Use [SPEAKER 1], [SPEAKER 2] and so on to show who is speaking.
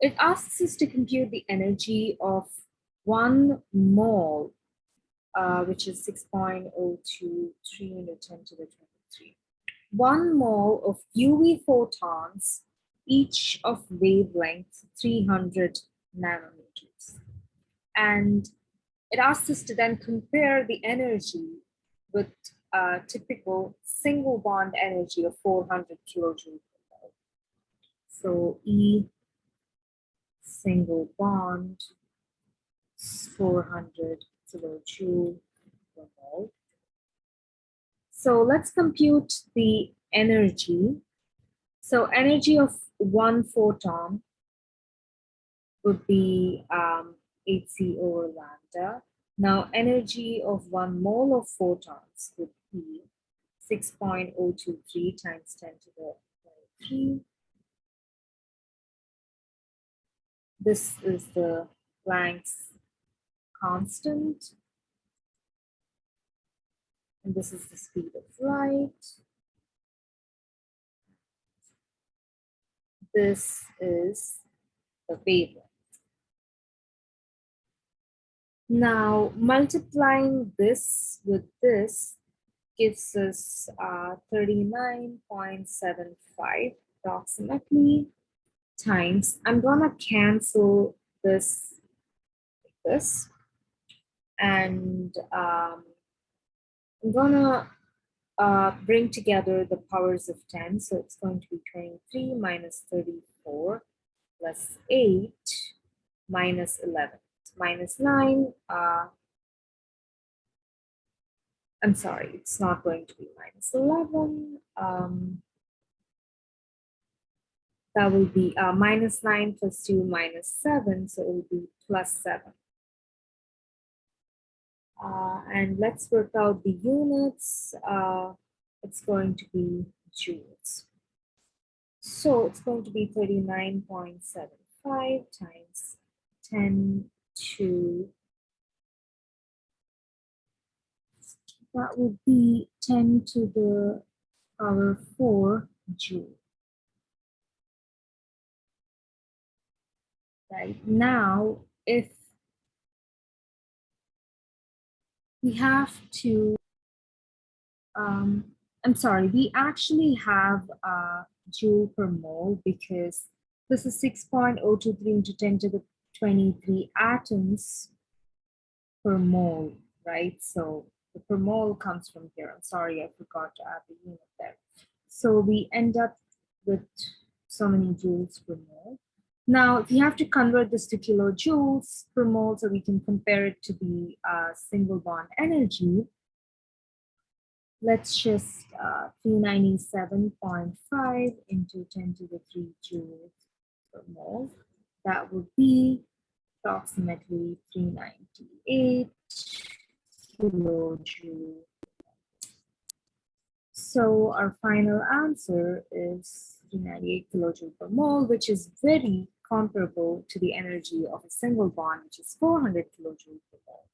[SPEAKER 1] It asks us to compute the energy of 1 mole, which is 6.023 into 10 to the 23. 1 mole of UV photons, each of wavelength 300 nanometers. And it asks us to then compare the energy with a typical single bond energy of 400 kilojoules per mole. So E single bond 400 kilojoule per mole. So let's compute the energy. So energy of 1 photon would be hc over lambda. Now energy of 1 mole of photons would be 6.023 times 10 to the 23. This is the Planck's constant. And this is the speed of light. This is the wavelength. Now, multiplying this with this gives us 39.75 approximately times. I'm gonna cancel this like this, and I'm gonna bring together the powers of 10. So it's going to be 23 minus 34 plus 8 minus 11. Minus 9. I'm sorry, it's not going to be minus 11. That will be minus 9 plus 2 minus 7. So it will be plus 7. And let's work out the units. It's going to be joules. So it's going to be 39.75 times 10 to, that would be 10 to the power 4 joule. Right now, if we have to, I'm sorry, we actually have joule per mole because this is 6.023 into 10 to the 23 atoms per mole, right? So the per mole comes from here. I'm sorry, I forgot to add the unit there. So we end up with so many joules per mole. Now, if you have to convert this to kilojoules per mole so we can compare it to the single bond energy, let's just 397.5 into 10 to the 3 joules per mole. That would be approximately 398 kilojoule. So our final answer is 398 kilojoule per mole, which is very comparable to the energy of a single bond, which is 400 kilojoule per mole.